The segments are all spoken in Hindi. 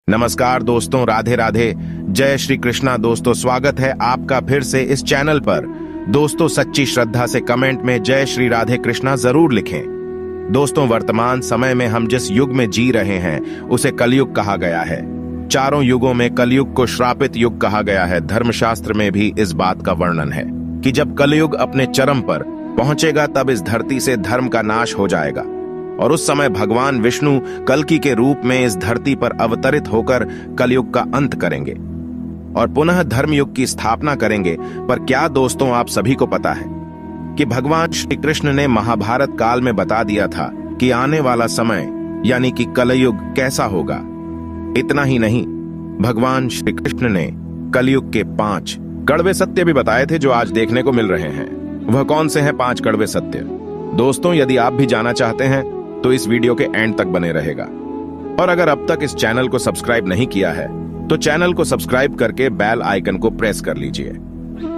नमस्कार दोस्तों, राधे राधे, जय श्री कृष्णा। दोस्तों स्वागत है आपका फिर से इस चैनल पर। दोस्तों सच्ची श्रद्धा से कमेंट में जय श्री राधे कृष्णा जरूर लिखें। दोस्तों वर्तमान समय में हम जिस युग में जी रहे हैं उसे कलयुग कहा गया है। चारों युगों में कलयुग को श्रापित युग कहा गया है। धर्मशास्त्र में भी इस बात का वर्णन है कि जब कलयुग अपने चरम पर पहुंचेगा तब इस धरती से धर्म का नाश हो जाएगा और उस समय भगवान विष्णु कल्कि के रूप में इस धरती पर अवतरित होकर कलयुग का अंत करेंगे और पुनः धर्मयुग की स्थापना करेंगे। पर क्या दोस्तों आप सभी को पता है कि भगवान श्री कृष्ण ने महाभारत काल में बता दिया था कि आने वाला समय यानी कि कलयुग कैसा होगा। इतना ही नहीं, भगवान श्री कृष्ण ने कलयुग के 5 कड़वे सत्य भी बताए थे जो आज देखने को मिल रहे हैं। वह कौन से हैं 5 कड़वे सत्य? दोस्तों यदि आप भी जानना चाहते हैं तो इस वीडियो के एंड तक बने रहेगा और अगर अब तक इस चैनल को सब्सक्राइब नहीं किया है तो चैनल को सब्सक्राइब करके बेल आइकन को प्रेस कर लीजिए।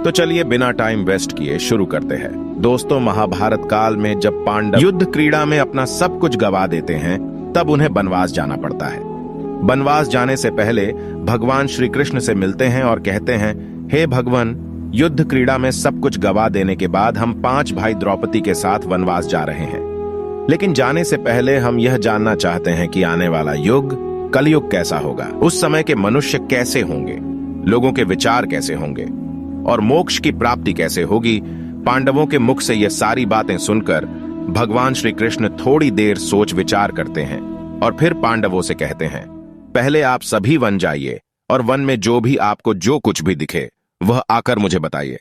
तो चलिए बिना टाइम वेस्ट किए शुरू करते हैं। दोस्तों महाभारत काल में जब पांडव युद्ध क्रीड़ा में अपना सब कुछ गवा देते हैं तब उन्हें बनवास जाना पड़ता है। बनवास जाने से पहले भगवान श्री कृष्ण से मिलते हैं और कहते हैं, हे भगवान, युद्ध क्रीड़ा में सब कुछ गवा देने के बाद हम 5 भाई द्रौपदी के साथ वनवास जा रहे हैं, लेकिन जाने से पहले हम यह जानना चाहते हैं कि आने वाला युग कलयुग कैसा होगा। उस समय के मनुष्य कैसे होंगे, लोगों के विचार कैसे होंगे और मोक्ष की प्राप्ति कैसे होगी। पांडवों के मुख से यह सारी बातें सुनकर भगवान श्री कृष्ण थोड़ी देर सोच विचार करते हैं और फिर पांडवों से कहते हैं, पहले आप सभी वन जाइए और वन में जो भी आपको जो कुछ भी दिखे वह आकर मुझे बताइए,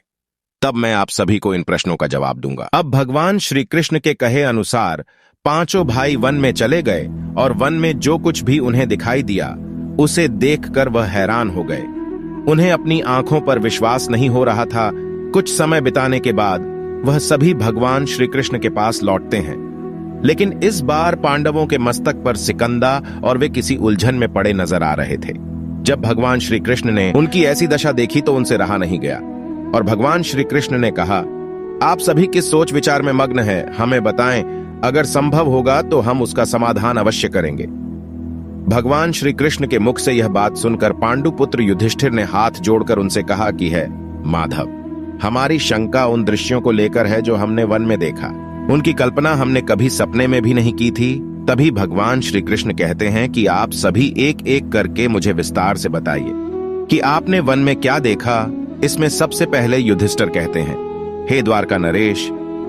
तब मैं आप सभी को इन प्रश्नों का जवाब दूंगा। अब भगवान श्री कृष्ण के कहे अनुसार 5 भाई वन में चले गए और वन में जो कुछ भी उन्हें दिखाई दिया उसे देखकर वह हैरान हो गए। उन्हें अपनी आंखों पर विश्वास नहीं हो रहा था। कुछ समय बिताने के बाद वह सभी भगवान श्री कृष्ण के पास लौटते हैं, लेकिन इस बार पांडवों के मस्तक पर सिकंदा और वे किसी उलझन में पड़े नजर आ रहे थे। जब भगवान श्री कृष्ण ने उनकी ऐसी दशा देखी तो उनसे रहा नहीं गया और भगवान श्री कृष्ण ने कहा, आप सभी किस सोच विचार में मग्न हैं, हमें बताएं, अगर संभव होगा तो हम उसका समाधान अवश्य करेंगे। भगवान श्री कृष्ण के मुख से यह बात सुनकर पांडुपुत्र युधिष्ठिर ने हाथ जोड़कर उनसे कहा कि है माधव, हमारी शंका उन दृश्यों को लेकर है जो हमने वन में देखा। उनकी कल्पना हमने कभी सपने में भी नहीं की थी। तभी भगवान श्री कृष्ण कहते हैं कि आप सभी एक एक करके मुझे विस्तार से बताइए कि आपने वन में क्या देखा। इसमें सबसे पहले युधिष्ठिर कहते हैं, हे द्वारका नरेश,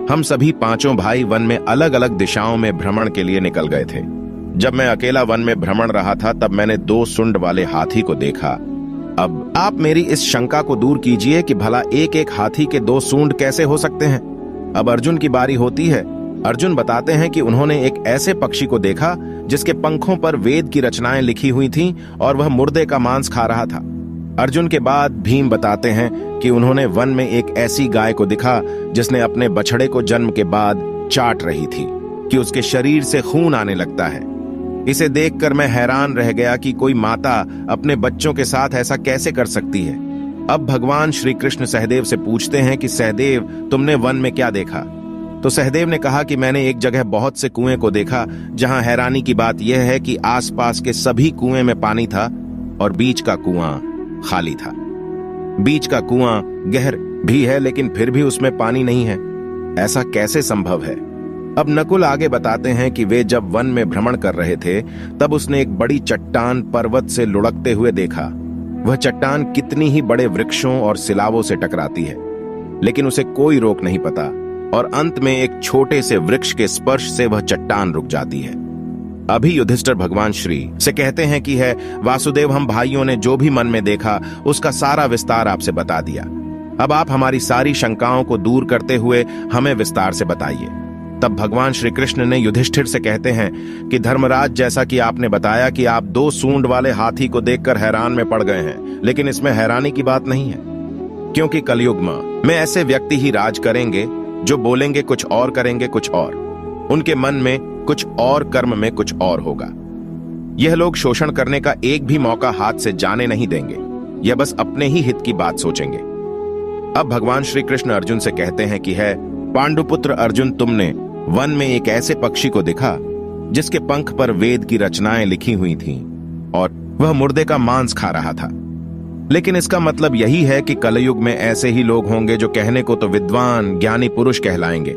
हम सभी 5 भाई वन में अलग अलग दिशाओं में भ्रमण के लिए निकल गए थे। जब मैं अकेला वन में भ्रमण रहा था तब मैंने 2 सूंड वाले हाथी को देखा। अब आप मेरी इस शंका को दूर कीजिए कि भला एक एक हाथी के 2 सूंड कैसे हो सकते हैं। अब अर्जुन की बारी होती है। अर्जुन बताते हैं कि उन्होंने एक ऐसे पक्षी को देखा जिसके पंखों पर वेद की रचनाएं लिखी हुई थीं और वह मुर्दे का मांस खा रहा था। अर्जुन के बाद भीम बताते हैं कि उन्होंने वन में एक ऐसी गाय को देखा जिसने अपने बछड़े को जन्म के बाद चाट रही थी कि उसके शरीर से खून आने लगता है। इसे देखकर मैं हैरान रह गया कि कोई माता अपने बच्चों के साथ ऐसा कैसे कर सकती है। अब भगवान श्री कृष्ण सहदेव से पूछते हैं कि सहदेव, तुमने वन में क्या देखा? तो सहदेव ने कहा कि मैंने एक जगह बहुत से कुएं को देखा जहां हैरानी की बात यह है कि आसपास के सभी कुएं में पानी था और बीच का कुआं खाली था। बीच का कुआं गहर भी है लेकिन फिर भी उसमें पानी नहीं है। ऐसा कैसे संभव है? अब नकुल आगे बताते हैं कि वे जब वन में भ्रमण कर रहे थे तब उसने एक बड़ी चट्टान पर्वत से लुढ़कते हुए देखा। वह चट्टान कितनी ही बड़े वृक्षों और सिलावों से टकराती है, लेकिन उसे कोई रोक नहीं पता और अंत में एक छोटे से वृक्ष के स्पर्श से वह चट्टान रुक जाती है। अभी युधिष्ठिर भगवान श्री से कहते हैं कि है वासुदेव, हम भाइयों ने जो भी मन में देखा उसका सारा विस्तार आपसे बता दिया। अब आप हमारी सारी शंकाओं को दूर करते हुए हमें विस्तार से बताइए। तब भगवान श्री कृष्ण ने युधिष्ठिर से कहते हैं कि धर्मराज, जैसा कि आपने बताया कि आप 2 सूंड वाले हाथी को देखकर हैरान में पड़ गए हैं, लेकिन इसमें हैरानी की बात नहीं है, क्योंकि कलयुग में ऐसे व्यक्ति ही राज करेंगे जो बोलेंगे कुछ और करेंगे कुछ और, उनके मन में कुछ और, कर्म में कुछ और होगा। यह लोग शोषण करने का एक भी मौका हाथ से जाने नहीं देंगे, यह बस अपने ही हित की बात सोचेंगे। अब भगवान श्री कृष्ण अर्जुन से कहते हैं कि है पांडुपुत्र अर्जुन, तुमने वन में एक ऐसे पक्षी को देखा जिसके पंख पर वेद की रचनाएं लिखी हुई थीं और वह मुर्दे का मांस खा रहा था। लेकिन इसका मतलब यही है कि कलयुग में ऐसे ही लोग होंगे जो कहने को तो विद्वान ज्ञानी पुरुष कहलाएंगे,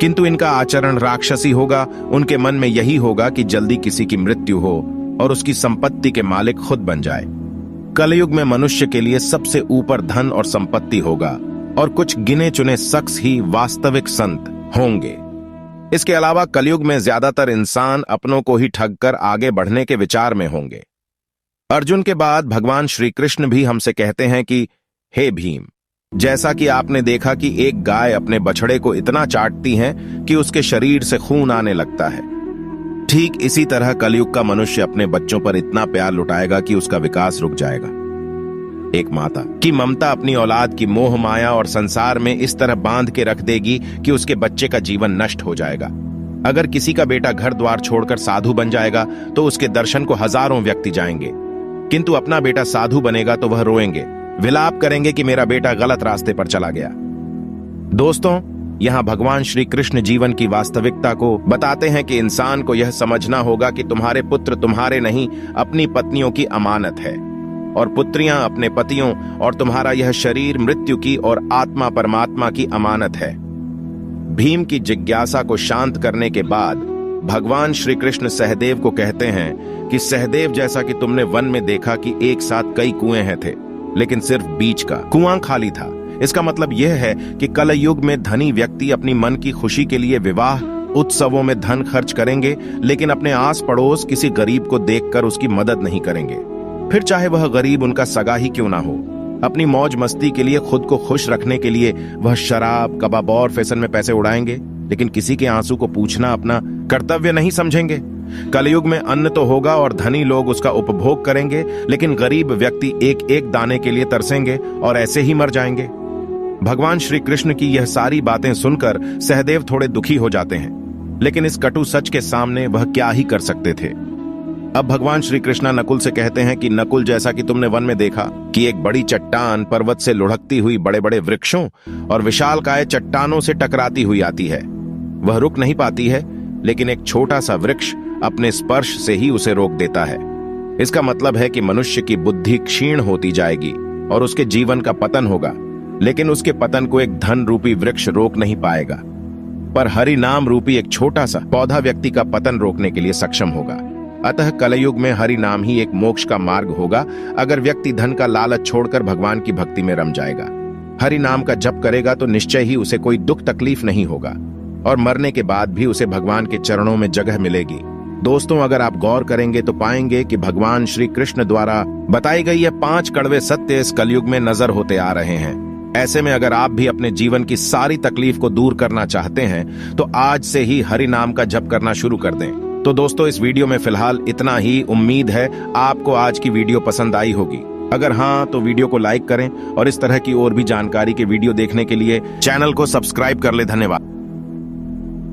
किंतु इनका आचरण राक्षसी होगा। उनके मन में यही होगा कि जल्दी किसी की मृत्यु हो और उसकी संपत्ति के मालिक खुद बन जाए। कलयुग में मनुष्य के लिए सबसे ऊपर धन और संपत्ति होगा और कुछ गिने चुने शख्स ही वास्तविक संत होंगे। इसके अलावा कलयुग में ज्यादातर इंसान अपनों को ही ठग कर आगे बढ़ने के विचार में होंगे। अर्जुन के बाद भगवान श्री कृष्ण भी हमसे कहते हैं कि हे भीम, जैसा कि आपने देखा कि एक गाय अपने बछड़े को इतना चाटती है कि उसके शरीर से खून आने लगता है, ठीक इसी तरह कलयुग का मनुष्य अपने बच्चों पर इतना प्यार लुटाएगा कि उसका विकास रुक जाएगा। एक माता की ममता अपनी औलाद की मोह माया और संसार में इस तरह बांध के रख देगी कि उसके बच्चे का जीवन नष्ट हो जाएगा। अगर किसी का बेटा घर द्वार छोड़कर साधु बन जाएगा तो उसके दर्शन को हजारों व्यक्ति जाएंगे, किंतु अपना बेटा साधु बनेगा तो वह रोएंगे, विलाप करेंगे कि मेरा बेटा गलत रास्ते पर चला गया। दोस्तों, यहाँ भगवान श्री कृष्ण जीवन की वास्तविकता को बताते हैं कि इंसान को यह समझना होगा कि तुम्हारे पुत्र तुम्हारे नहीं, अपनी पत्नियों की अमानत है, और पुत्रियां अपने पतियों, और तुम्हारा यह शरीर मृत्यु की और आत्मा परमात्मा की अमानत है। भीम की जिज्ञासा को शांत करने के बाद भगवान श्री कृष्ण सहदेव को कहते हैं कि सहदेव, जैसा कि तुमने वन में देखा कि एक साथ कई कुएं थे, लेकिन सिर्फ बीच का कुआं खाली था। इसका मतलब यह है कि कल युग में धनी व्यक्ति अपनी मन की खुशी के लिए विवाह उत्सवों में धन खर्च करेंगे, लेकिन अपने आस पड़ोस किसी गरीब को देखकर उसकी मदद नहीं करेंगे, फिर चाहे वह गरीब उनका सगा ही क्यों ना हो। अपनी मौज मस्ती के लिए, खुद को खुश रखने के लिए वह शराब, कबाब और फैशन में पैसे उड़ाएंगे, लेकिन किसी के आंसू को पूछना अपना कर्तव्य नहीं समझेंगे। कलयुग में अन्न तो होगा और धनी लोग उसका उपभोग करेंगे, लेकिन गरीब व्यक्ति एक एक दाने के लिए तरसेंगे और ऐसे ही मर जाएंगे। भगवान श्री कृष्ण की यह सारी बातें सुनकर सहदेव थोड़े दुखी हो जाते हैं, लेकिन इस कटु सच के सामने वह क्या ही कर सकते थे। अब भगवान श्री कृष्ण नकुल से कहते हैं कि नकुल, जैसा कि तुमने वन में देखा कि एक बड़ी चट्टान पर्वत से लुढ़कती हुई बड़े बड़े वृक्षों और विशालकाय चट्टानों से टकराती हुई आती है। वह रुक नहीं पाती है, लेकिन एक छोटा सा वृक्ष अपने स्पर्श से ही उसे रोक देता है। इसका मतलब है कि मनुष्य की बुद्धि क्षीण होती जाएगी और उसके जीवन का पतन होगा, लेकिन उसके पतन को एक धन रूपी वृक्ष रोक नहीं पाएगा, पर हरि नाम रूपी एक छोटा सा पौधा व्यक्ति का पतन रोकने के लिए सक्षम होगा। अतः कलयुग में हरि नाम ही एक मोक्ष का मार्ग होगा, अगर व्यक्ति धन का लालच छोड़कर भगवान की भक्ति में रम जाएगा। हरि नाम का जप करेगा तो निश्चय ही उसे कोई दुख तकलीफ नहीं होगा और मरने के बाद भी उसे भगवान के चरणों में जगह मिलेगी। दोस्तों, अगर आप गौर करेंगे तो पाएंगे कि भगवान श्री कृष्ण द्वारा बताई गई ये 5 कड़वे सत्य इस कलयुग में नजर होते आ रहे हैं। ऐसे में अगर आप भी अपने जीवन की सारी तकलीफ को दूर करना चाहते हैं तो आज से ही हरि नाम का जप करना शुरू कर दें। तो दोस्तों, इस वीडियो में फिलहाल इतना ही। उम्मीद है आपको आज की वीडियो पसंद आई होगी। अगर हाँ तो वीडियो को लाइक करें और इस तरह की और भी जानकारी के वीडियो देखने के लिए चैनल को सब्सक्राइब कर ले। धन्यवाद।